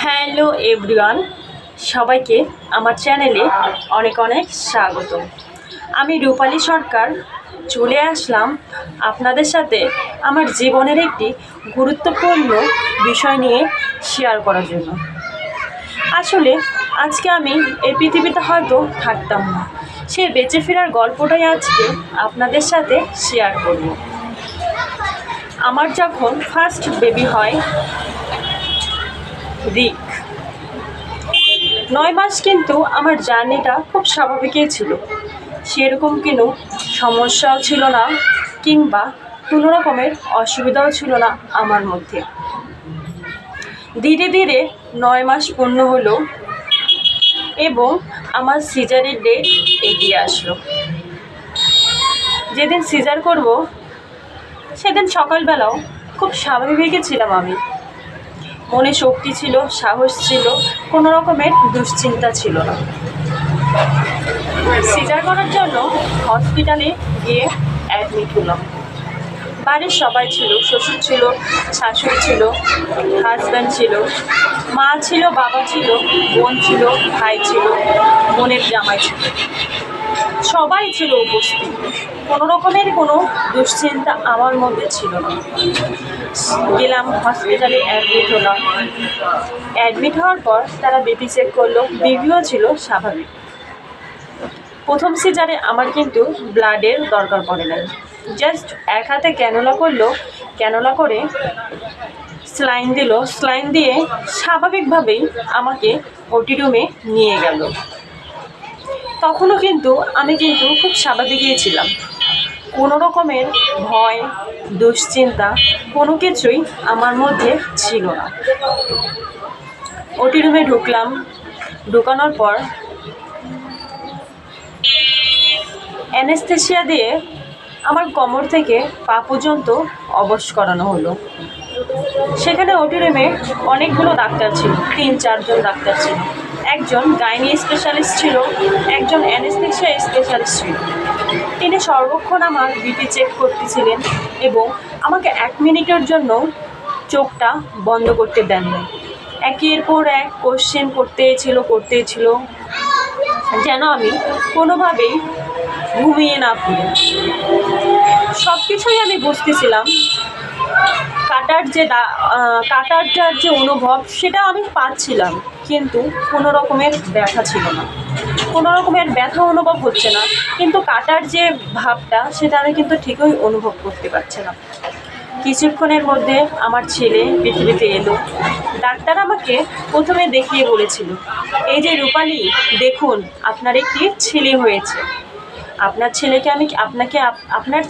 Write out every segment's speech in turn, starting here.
Hello everyone, সবাইকে আমার চ্যানেলে অনেক অনেক স্বাগত। আমি রূপালী সরকার চলে আসলাম আপনাদের সাথে আমার জীবনের একটি গুরুত্বপূর্ণ বিষয় নিয়ে শেয়ার করার জন্য। আসলে আজকে আমি এই পৃথিবীতে হয়তো থাকতাম না, সেই বেঁচে ফেরার গল্পটাই আজকে আপনাদের সাথে শেয়ার করব। আমার যখন ফার্স্ট বেবি হয় রিক, 9 মাস কিন্তু আমার জার্নিটা খুব স্বাভাবিকই ছিল। সেরকম কোনো সমস্যাও ছিল না কিংবা কোনো রকমের অসুবিধাও ছিল না আমার মধ্যে। ধীরে ধীরে 9 মাস পূর্ণ হলো এবং আমার সিজারের ডেট এগিয়ে আসলো। যেদিন সিজার করব সেদিন সকালবেলাও খুব স্বাভাবিকই ছিলাম আমি। মনে শক্তি ছিল, সাহস ছিল, কোনো রকমের দুশ্চিন্তা ছিল না। সিজার করার জন্য হসপিটালে গিয়ে অ্যাডমিট হলাম। বাড়ির সবাই ছিল, শ্বশুর ছিল, শাশুড়ি ছিল, হাজব্যান্ড ছিল, মা ছিল, বাবা ছিল, বোন ছিল, ভাই ছিল, বোনের জামাই ছিল, সবাই ছিল উপস্থিত। কোনো রকমের কোনো দুশ্চিন্তা আমার মধ্যে ছিল না। গেলাম হসপিটালে, অ্যাডমিট হলাম। অ্যাডমিট হওয়ার পর তারা বিপি চেক করলো, বিপিও ছিল স্বাভাবিক। প্রথম সিজারে আমার কিন্তু ব্লাডের দরকার পড়ে নাই। জাস্ট এক হাতে ক্যানোলা করলো, ক্যানোলা করে স্লাইন দিল, স্লাইন দিয়ে স্বাভাবিকভাবেই আমাকে ওটি রুমে নিয়ে গেল। তখনও কিন্তু আমি খুব স্বাভাবিকই ছিলাম। কোনো রকমের ভয়, দুশ্চিন্তা কোনো কিছুই আমার মধ্যে ছিল না। ওটি রুমে ঢুকলাম। ঢুকানোর পর অ্যানেস্থেসিয়া দিয়ে আমার কোমর থেকে পা পর্যন্ত অবশ করানো হলো। সেখানে ওটি রুমে অনেকগুলো ডাক্তার ছিল, 3-4 জন ডাক্তার ছিল। একজন গাইনি স্পেশালিস্ট ছিল, একজন অ্যানেস্থেসিয়া স্পেশালিস্ট ছিল। তিনি সর্বক্ষণ আমার বিপি চেক করতেছিলেন এবং আমাকে 1 মিনিটের জন্য চোখটা বন্ধ করতে দেন না। একের পর এক কোশ্চেন করতেই ছিল যেন আমি কোনোভাবেই ঘুমিয়ে না পড়ি। সব কিছুই আমি বুঝতেছিলাম। কাটারটার যে অনুভব সেটা আমি পাচ্ছিলাম, কিন্তু কোনো রকমের ব্যথা ছিল না। কোনো রকমের ব্যথা অনুভব হচ্ছে না, কিন্তু কাটার যে ভাবটা সেটা আমি কিন্তু ঠিকই অনুভব করতে পারছিলাম। কিছুক্ষণের মধ্যে আমার ছেলে পৃথিবীতে এলো। ডাক্তার আমাকে প্রথমে দেখিয়ে বলেছিল, এই যে রূপালী, দেখুন আপনার একটি ছেলে হয়েছে। আপনার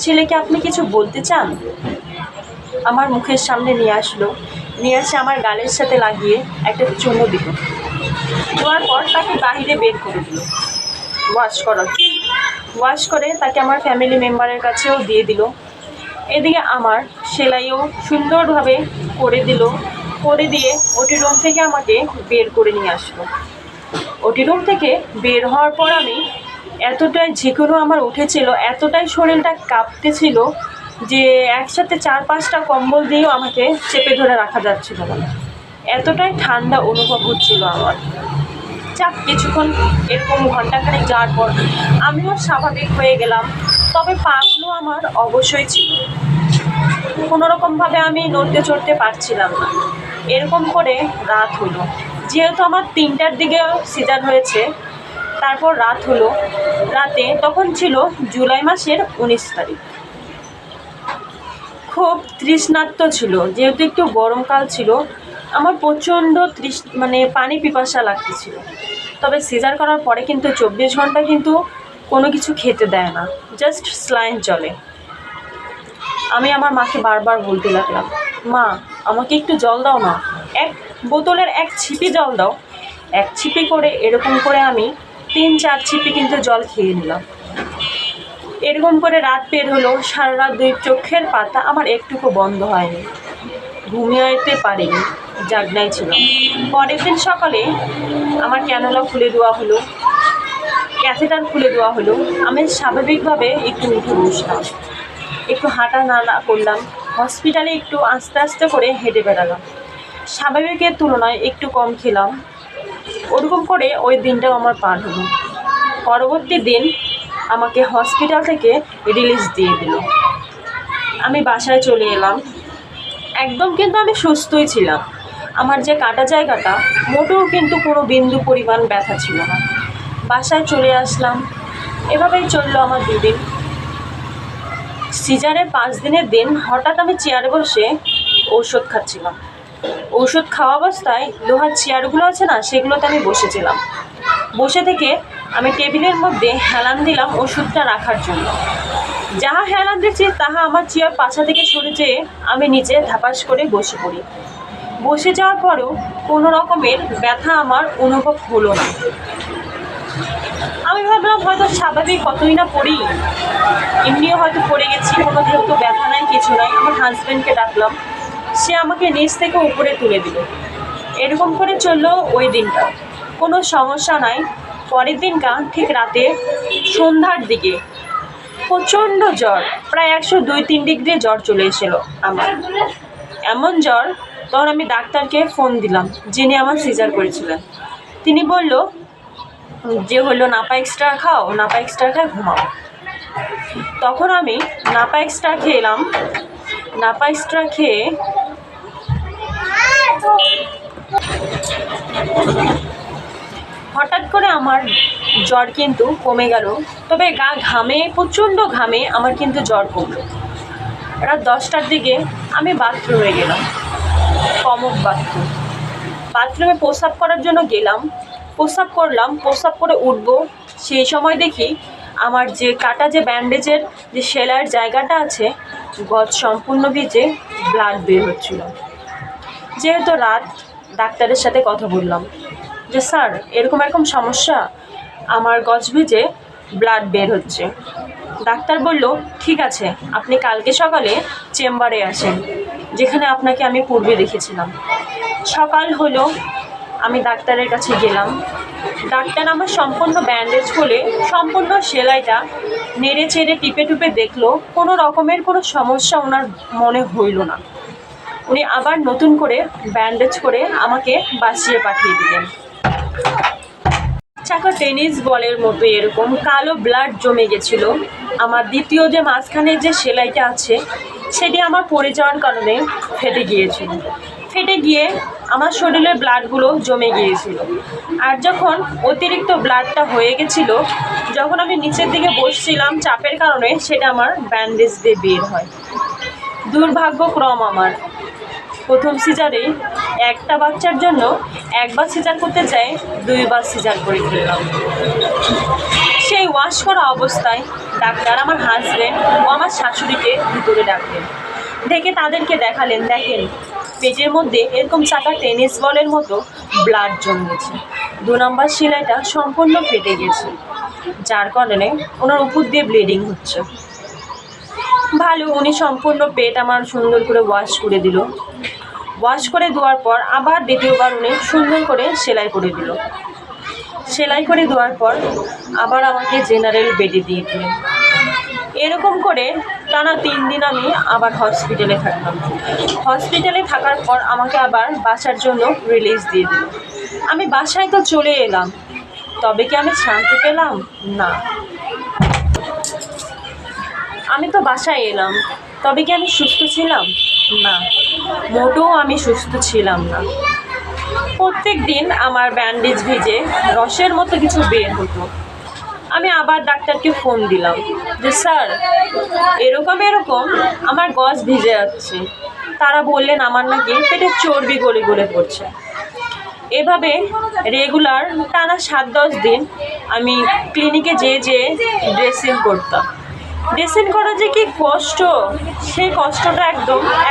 ছেলেকে আপনি কিছু বলতে চান? আমার মুখের সামনে নিয়ে এসে আমার গালের সাথে লাগিয়ে একটা চুমু দিল। দেওয়ার পর তাকে বাহিরে বের করে দিল ওয়াশ করে তাকে আমার ফ্যামিলি মেম্বারের কাছেও দিয়ে দিল। এদিকে আমার সেলাইও সুন্দরভাবে করে দিয়ে ওটি রুম থেকে আমাকে বের করে নিয়ে আসলো। ওটি রুম থেকে বের হওয়ার পর আমি এতটাই ঝিঁকুনো আমার উঠেছিল, এতটাই শরীরটা কাঁপতেছিল যে একসাথে 4-5টা কম্বল দিয়েও আমাকে চেপে ধরে রাখা যাচ্ছিল না। এতটাই ঠান্ডা অনুভব হচ্ছিল আমার। কিছুক্ষণ এরকম ঘন্টাখানেক যাওয়ার পর আমিও স্বাভাবিক হয়ে গেলাম। তবে পাগুলো আমার অবশ্যই ছিল, কোনো রকমভাবে আমি নড়তে চড়তে পারছিলাম না। এরকম করে রাত হলো। যেহেতু আমার 3টার দিকে সিজার হয়েছে, তারপর রাত হলো। রাতে তখন ছিল জুলাই মাসের 19 তারিখ। খুব তৃষ্ণার্ত ছিল, যেহেতু একটু গরমকাল ছিল। আমার প্রচণ্ড পানি পিপাসা লাগতেছিল। তবে সিজার করার পরে কিন্তু 24 ঘন্টা কিন্তু কোনো কিছু খেতে দেয় না, জাস্ট স্লাইন চলে। আমি আমার মাকে বারবার বলতে লাগলাম, মা আমাকে একটু জল দাও না, এক বোতলের 1 ছিপি জল দাও। 1 ছিপি করে এরকম করে আমি 3-4 ছিপি কিন্তু জল খেয়ে নিলাম। এরকম করে রাত বের হলো। সারা রাত চোখের পাতা আমার একটুকু বন্ধ হয়নি, ঘুমিয়ে পারিনি, জাগনাই ছিল। পরের দিন সকালে আমার ক্যানোলা খুলে দেওয়া হলো, ক্যাথেটার খুলে দেওয়া হলো। আমি স্বাভাবিকভাবে একটু উঠে বসলাম, একটু হাঁটা নাড়া করলাম। হসপিটালে একটু আস্তে আস্তে করে হেঁটে বেড়ালাম। স্বাভাবিকের তুলনায় একটু কম খেলাম। ওরকম করে ওই দিনটাও আমার পার হলো। পরবর্তী দিন আমাকে হসপিটাল থেকে রিলিজ দিয়ে দিল। আমি বাসায় চলে এলাম। একদম কিন্তু আমি সুস্থই ছিলাম। আমার যে কাটা জায়গাটা মোটেও কিন্তু কোনো বিন্দু পরিমাণ ব্যথা ছিল না। বাসায় চলে আসলাম। এভাবেই চললো আমার 2 দিন। সিজারের 5 দিনের দিন হঠাৎ আমি চেয়ারে বসে ঔষধ খাচ্ছিলাম। ঔষধ খাওয়া অবস্থায় লোহার চেয়ারগুলো আছে না, সেগুলোতে আমি বসেছিলাম। বসে থেকে আমি টেবিলের মধ্যে হেলান দিলাম ওষুধটা রাখার জন্য। যাহা হেলান দিচ্ছি তাহা আমার চেয়ার পাছা থেকে সরে যেয়ে আমি নিচে ধাপাস করে বসে পড়ি। বসে যাওয়ার পরেও কোনো রকমের ব্যথা আমার অনুভব হলো না। আমি ভাবলাম হয়তো স্বাভাবিক কতই না পড়ি, এমনিও হয়তো পড়ে গেছি, কোনো যেহেতু ব্যথা নাই কিছু নাই। আমার হাজব্যান্ডকে ডাকলাম, সে আমাকে নিচ থেকে উপরে তুলে দিল। এরকম করে চললো ওই দিনটা, কোনো সমস্যা নাই। পরের দিনটা ঠিক রাতে সন্ধ্যার দিকে প্রচণ্ড জ্বর, প্রায় 102-3 ডিগ্রি জ্বর চলে এসেছিলো আমার। এমন জ্বর, তখন আমি ডাক্তারকে ফোন দিলাম, যিনি আমার সিজার করেছিলেন। তিনি বলল যে হলো নাপা এক্সট্রা খাও, নাপা এক্সট্রা খাও, ঘুমাও। তখন আমি নাপা এক্সট্রা খেলাম। নাপা এক্সট্রা খেয়ে হঠাৎ করে আমার জ্বর কিন্তু কমে গেল। তবে গা ঘামে, প্রচণ্ড ঘামে আমার কিন্তু জ্বর কমলো। রাত 10টার দিকে আমি বাথরুমে গেলাম, কমন বাথরুমে প্রস্রাব করার জন্য গেলাম। প্রস্রাব করলাম, প্রস্রাব করে উঠবো, সেই সময় দেখি আমার যে কাটা যে ব্যান্ডেজের যে সেলাইয়ের জায়গাটা আছে, গজ সম্পূর্ণ ভিজে ব্লাড বের হচ্ছিল। যেহেতু রাত, ডাক্তারের সাথে কথা বললাম যে স্যার এরকম এরকম সমস্যা, আমার গজ ভিজে ব্লাড বের হচ্ছে। ডাক্তার বলল ঠিক আছে, আপনি কালকে সকালে চেম্বারে আসেন, যেখানে আপনাকে আমি পূর্বে দেখেছিলাম। সকাল হলো, আমি ডাক্তারের কাছে গেলাম। ডাক্তার আমার সম্পূর্ণ ব্যান্ডেজ খুলে সম্পূর্ণ সেলাইটা নেড়ে চেড়ে টিপে টুপে দেখলো, কোনো রকমের কোনো সমস্যা ওনার মনে হইল না। উনি আবার নতুন করে ব্যান্ডেজ করে আমাকে বাঁচিয়ে পাঠিয়ে দিলেন। চাকা টেনিস বলের মতো এরকম কালো ব্লাড জমে গেছিলো। আমার দ্বিতীয় যে মাঝখানে যে সেলাইটা আছে, সেটি আমার পড়ে যাওয়ার কারণে ফেটে গিয়েছিল। ফেটে গিয়ে আমার শরীরের ব্লাডগুলো জমে গিয়েছিল। আর যখন অতিরিক্ত ব্লাডটা হয়ে গেছিলো, যখন আমি নিচের দিকে বসছিলাম চাপের কারণে, সেটা আমার ব্যান্ডেজ দিয়ে বের হয়। দুর্ভাগ্যক্রম আমার প্রথম সিজারে একটা বাচ্চার জন্য একবার সিজার করতে চাই, 2বার সিজার করে ফেললাম। সেই ওয়াশ করা অবস্থায় ডাক্তার আমার হাজব্যান্ড ও আমার শাশুড়িকে ভিতরে ডাকলেন। ডেকে তাদেরকে দেখালেন, দেখেন পেটের মধ্যে এরকম চাকা টেনিস বলের মতো ব্লাড জমেছে, 2 নম্বর সেলাইটা সম্পূর্ণ ফেটে গেছে, যার কারণে ওনার উপর দিয়ে ব্লিডিং হচ্ছে। ভালো, উনি সম্পূর্ণ পেট আমার সুন্দর করে ওয়াশ করে দিল। ওয়াশ করে দেওয়ার পর আবার দ্বিতীয়বার উনি সুন্দর করে সেলাই করে দিল। সেলাই করে দেওয়ার পর আবার আমাকে জেনারেল বেডে দিয়ে দিলেন। এরকম করে টানা 3 দিন আমি আবার হসপিটালে থাকলাম। হসপিটালে থাকার পর আমাকে আবার বাসার জন্য রিলিজ দিয়ে দিল। আমি বাসায় তো চলে এলাম, তবে কি আমি শান্তি পেলাম? না। আমি তো বাসায় এলাম, তবে কি আমি সুস্থ ছিলাম? না, মোটেও আমি সুস্থ ছিলাম না। প্রত্যেক দিন আমার ব্যান্ডেজ ভিজে রসের মতো কিছু বের হতো। আমি আবার ডাক্তারকে ফোন দিলাম যে স্যার এরকম এরকম আমার গজ ভিজে যাচ্ছে। তারা বললেন আমার নাকি পেটে চর্বি গলে গলে পড়ছে। এভাবে রেগুলার টানা 7-10 দিন আমি ক্লিনিকে যেয়ে ড্রেসিং করতাম। ড্রেসিং করা যে কি কষ্ট, সেই কষ্টটা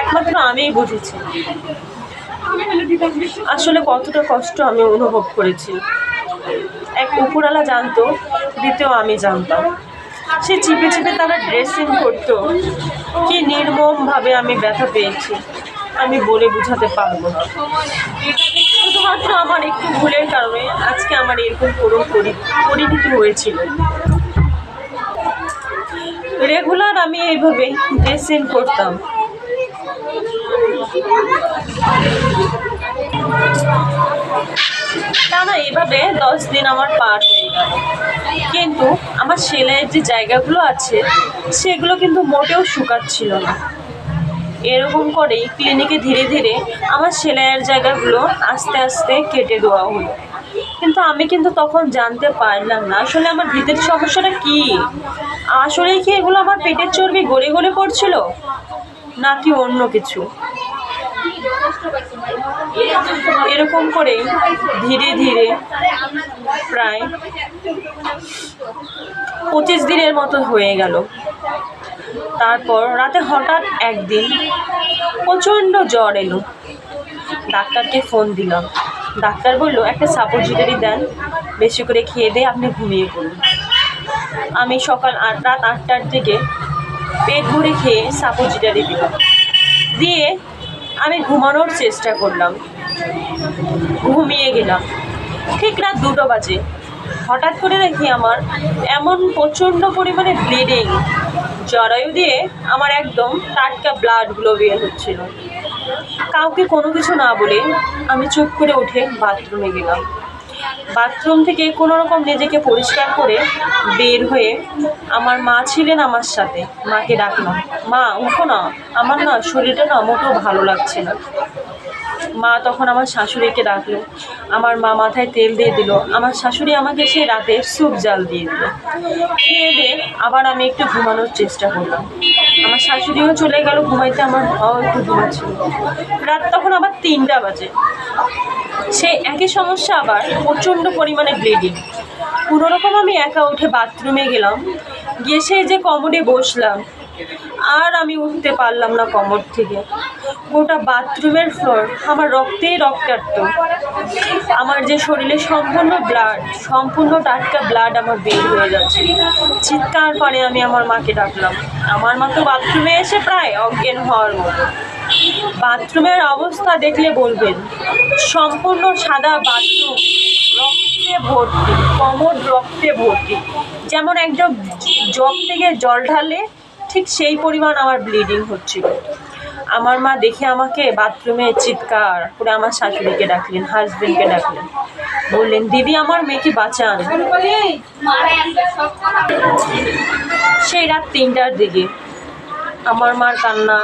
একমাত্র আমিই বুঝেছি। আসলে কতটা কষ্ট আমি অনুভব করেছি, এক উপরওয়ালা জানতো, দ্বিতীয় আমি জানতাম। সে চিপে চিপে তারা ড্রেসিং করতো, কি নির্মমভাবে আমি ব্যথা পেয়েছি আমি বলে বোঝাতে পারবো না। শুধুমাত্র আমার একটু ভুলের কারণে আজকে আমার এরকম করুণ পরিণতি হয়েছিল। রেগুলার আমি এইভাবে ড্রেসিং করতাম। টানা এভাবে 10 দিন আমার পার হয়ে গেল, কিন্তু আমার সেলাইয়ের যে জায়গাগুলো আছে সেগুলো কিন্তু মোটেও শুকাচ্ছিল না। এরকম করেই ক্লিনিকে ধীরে ধীরে আমার সেলাইয়ের জায়গাগুলো আস্তে আস্তে কেটে দেওয়া হলো। কিন্তু আমি কিন্তু তখন জানতে পারলাম না আসলে আমার ভিতরের সমস্যাটা কি। আসলেই কি এগুলো আমার পেটের চর্বি গলে গলে পড়ছিল নাকি অন্য কিছু। এরকম করে ধীরে ধীরে প্রায় 25 দিনের মতো হয়ে গেল। তারপর রাতে হঠাৎ একদিন প্রচণ্ড জ্বর এলো। ডাক্তারকে ফোন দিলাম। ডাক্তার বলল একটা সাপোজিটরি দেন, বেশি করে খেয়ে দিয়ে আপনি ঘুমিয়ে পড়ুন। আমি রাত 8টার দিকে পেট ভরে খেয়ে সাপোজিটরি দিলাম, দিয়ে আমি ঘুমানোর চেষ্টা করলাম। ঘুমিয়ে গেলাম। ঠিক রাত 2টো বাজে হঠাৎ করে দেখি আমার এমন প্রচণ্ড পরিমাণে ব্লিডিং, জরায়ু দিয়ে আমার একদম টাটকা ব্লাডগুলো বের হচ্ছিল। কাউকে কোনো কিছু না বলে আমি চুপ করে উঠে বাথরুমে গেলাম। বাথরুম থেকে কোনো রকম নিজেকে পরিষ্কার করে বের হয়ে আমার মা ছিলেন আমার সাথে, মাকে ডাকলাম, মা উঠো না, আমার না শরীরটা না মোটেও ভালো লাগছে না। মা তখন আমার শাশুড়িকে ডাকলো। আমার মা মাথায় তেল দিয়ে দিল। আমার শাশুড়ি আমাকে সেই রাতে স্যুপ জাল দিয়ে দিল। খেয়ে দিয়ে আবার আমি একটু ঘুমানোর চেষ্টা করলাম। আমার শাশুড়িও চলে গেল ঘুমাইতে, আমার মাও একটু ঘুমাচ্ছিল। রাত তখন আবার 3টা বাজে। সেই একই সমস্যা, আবার প্রচণ্ড পরিমাণে ব্লিডিং। কোনোরকম আমি একা উঠে বাথরুমে গেলাম, গিয়ে সেই যে কমোডে বসলাম, আর আমি উঠতে পারলাম না কমোড থেকে। গোটা বাথরুমের ফ্লোর আমার রক্তেই রক্তাক্ত। আমার যে শরীরে সম্পূর্ণ টাটকা ব্লাড আমার বের হয়ে যাচ্ছে। চিৎকার করে আমি আমার মাকে ডাকলাম। আমার মা তো বাথরুমে এসে প্রায় অজ্ঞান হওয়ার মতো। বাথরুমের অবস্থা দেখলে বলবেন, সম্পূর্ণ সাদা বাথরুম, রক্তে ভর্তি, কমোড রক্তে ভর্তি। যেমন একজন জগ থেকে জল ঢালে ঠিক সেই পরিমাণ আমার ব্লিডিং হচ্ছিল। আমার মা দেখে আমাকে বাথরুমে চিৎকার করে আমার শাশুড়িকে ডাকলেন, হাজবেন্ডকে ডাকলেন, বললেন, দিদি আমার মেয়েকে বাঁচান। সেই রাত 3টার দিকে আমার মার কান্না,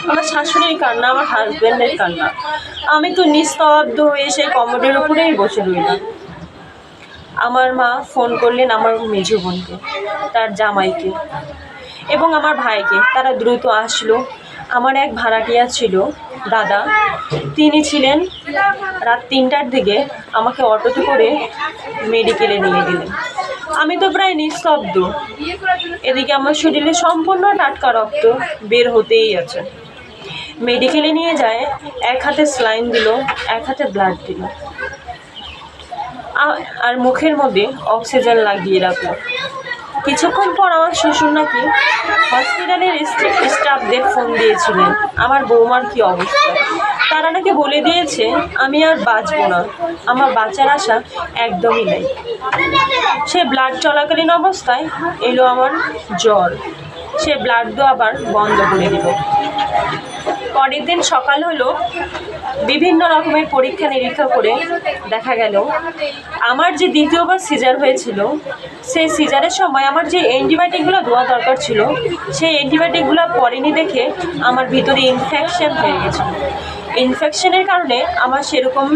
আমার শাশুড়ির কান্না, আমার হাজবেন্ডের কান্না। আমি তো নিস্তব্ধ হয়ে সেই কমোডের উপরেই বসে রইলাম। আমার মা ফোন করলেন আমার মেজো বোনকে, তার জামাইকে এবং আমার ভাইকে। তারা দ্রুত আসলো। আমার এক ভাড়াটিয়া ছিল দাদা, তিনি ছিলেন রাত 3টার দিকে আমাকে অটোতে করে মেডিকেলে নিয়ে গেলেন। আমি তো প্রায় নিস্তব্ধ। এদিকে আমার শরীরে সম্পূর্ণ টাটকা রক্ত বের হতেই আছে। মেডিকেলে নিয়ে যায়, এক হাতে স্লাইন দিল, এক হাতে ব্লাড দিল, আর মুখের মধ্যে অক্সিজেন লাগিয়ে রাখলো। কিছুক্ষণ পর আমার শ্বশুর নাকি হসপিটালের স্টাফদের ফোন দিয়েছিলেন আমার বৌমার কী অবস্থা। তারা নাকি বলে দিয়েছে আমি আর বাঁচবো না, আমার বাঁচার আশা একদমই নেই। সে ব্লাড চলাকালীন অবস্থায় এলো আমার জ্বর। সে ব্লাড দেওয়া আবার বন্ধ করে দিল। পরের দিন সকাল হলো, বিভিন্ন রকমের পরীক্ষা নিরীক্ষা করে দেখা গেল আমার যে দ্বিতীয়বার সিজার হয়েছিল, সেই সিজারের সময় আমার যে অ্যান্টিবায়োটিকগুলো দেওয়া দরকার ছিল সেই অ্যান্টিবায়োটিকগুলো পড়েনি দেখে আমার ভিতরে ইনফেকশন হয়ে গেছিল। ইনফেকশনের কারণে আমার সেরকম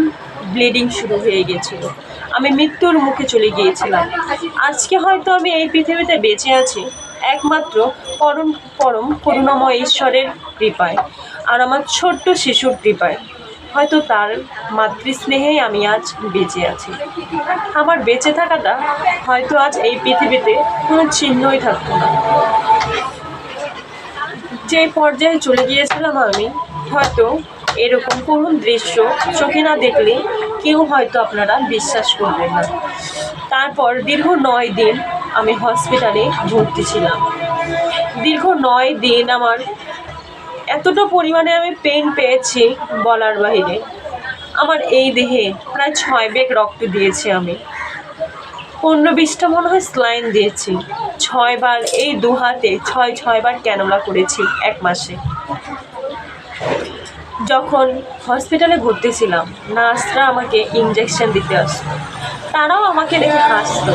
ব্লিডিং শুরু হয়ে গেছিল। আমি মৃত্যুর মুখে চলে গিয়েছিলাম। আজকে হয়তো আমি এই পৃথিবীতে বেঁচে আছি একমাত্র পরম পরম করুণাময় ঈশ্বরের কৃপায় আর আমার ছোট্ট শিশুর কৃপায়। হয়তো তার মাতৃস্নেহেই আমি আজ বেঁচে আছি। আমার বেঁচে থাকাটা হয়তো আজ এই পৃথিবীতে কোনো চিহ্নই থাকতো না। যে পর্যায়ে চলে গিয়েছিলাম আমি, হয়তো এরকম করুণ দৃশ্য চোখে না দেখলে কেউ হয়তো আপনারা বিশ্বাস করবেন না। তারপর দীর্ঘ 9 দিন আমি হসপিটালে ভর্তি ছিলাম। দীর্ঘ 9 দিন আমার এতটা পরিমাণে আমি পেন পেয়েছি বলার বাহিরে। আমার এই দেহে প্রায় 6 ব্যাগ রক্ত দিয়েছি আমি। 15-20টা মনে হয় স্লাইন দিয়েছি। 6 বার এই 2 হাতে 6 বার ক্যানোলা করেছি 1 মাসে। যখন হসপিটালে ভর্তি ছিলাম, নার্সরা আমাকে ইঞ্জেকশন দিতে আসতো। তারাও আমাকে দেখে হাসতো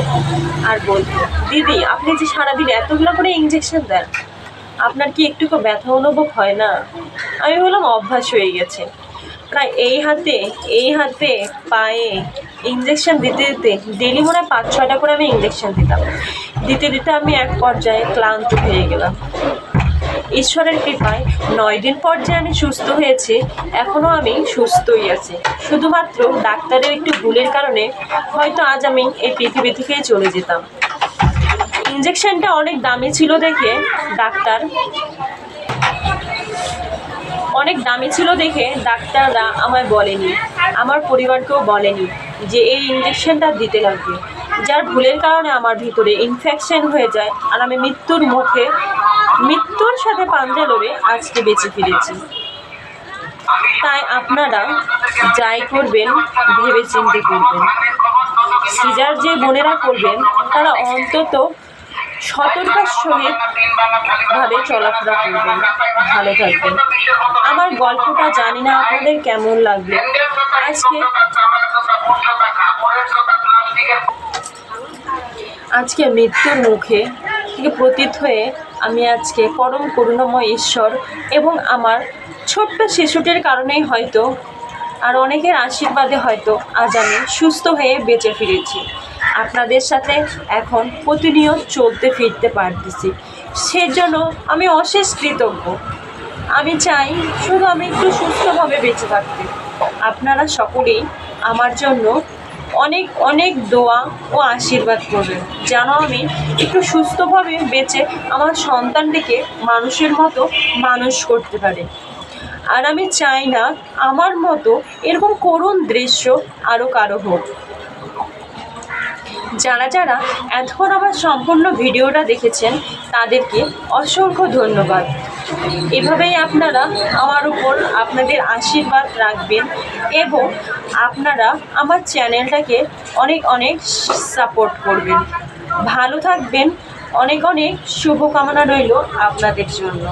আর বলতো, দিদি আপনি যে সারাদিন এতগুলো করে ইঞ্জেকশন দেন, আপনার কি একটুকু ব্যথা অনুভব হয় না? আমি বললাম অভ্যাস হয়ে গেছে। প্রায় এই হাতে পায়ে ইঞ্জেকশন দিতে দিতে ডেলি মনে হয় 5-6টা করে আমি ইঞ্জেকশন দিতে দিতে আমি এক পর্যায়ে ক্লান্ত হয়ে গেলাম। ঈশ্বরের কৃপায় 9 দিন পর যে আমি সুস্থ হয়েছি, এখনও আমি সুস্থই আছি। শুধুমাত্র ডাক্তারের একটু ভুলের কারণে হয়তো আজ আমি এই পৃথিবী থেকেই চলে যেতাম। ইঞ্জেকশনটা অনেক দামি ছিল দেখে ডাক্তাররা আমায় বলেনি, আমার পরিবারকেও বলেনি যে এই ইঞ্জেকশনটা দিতে লাগবে, যার ভুলের কারণে আমার ভিতরে ইনফেকশন হয়ে যায় আর আমি মৃত্যুর সাথে পাঞ্জা লড়ে আজকে বেঁচে ফিরেছি। তাই আপনারা যাই করবেন ভেবে চিন্তে করবেন। সিজার যে বোনেরা করবেন তারা অন্তত সতর্কতার সহিত ভাবে চলাফেরা করবেন। ভালো থাকবেন। আমার গল্পটা জানি না আপনাদের কেমন লাগবে। আজকে মৃত্যুর মুখে থেকে পতিত হয়ে আমি আজকে পরম করুণাময় ঈশ্বর এবং আমার ছোট্ট শিশুটির কারণেই হয়তো আর অনেকের আশীর্বাদে হয়তো আজ আমি সুস্থ হয়ে বেঁচে ফিরেছি। আপনাদের সাথে এখন প্রতিনিয়ত চলতে ফিরতে পারতেছি, সেজন্য আমি অশেষ কৃতজ্ঞ। আমি চাই শুধু আমি একটু সুস্থভাবে বেঁচে থাকতে। আপনারা সকলেই আমার জন্য অনেক অনেক দোয়া ও আশীর্বাদ করবেন, যেন আমি একটু সুস্থভাবে বেঁচে আমার সন্তানটিকে মানুষের মতো মানুষ করতে পারি। আর আমি চাই না আমার মতো এরকম করুণ দৃশ্য আরও কারো হোক। যারা এতক্ষণ আমার সম্পূর্ণ ভিডিওটা দেখেছেন তাদেরকে অসংখ্য ধন্যবাদ। এভাবেই আপনারা আমার উপর আপনাদের আশীর্বাদ রাখবেন এবং আপনারা আমার চ্যানেলটাকে অনেক অনেক সাপোর্ট করবেন। ভালো থাকবেন। অনেক অনেক শুভকামনা রইল আপনাদের জন্য।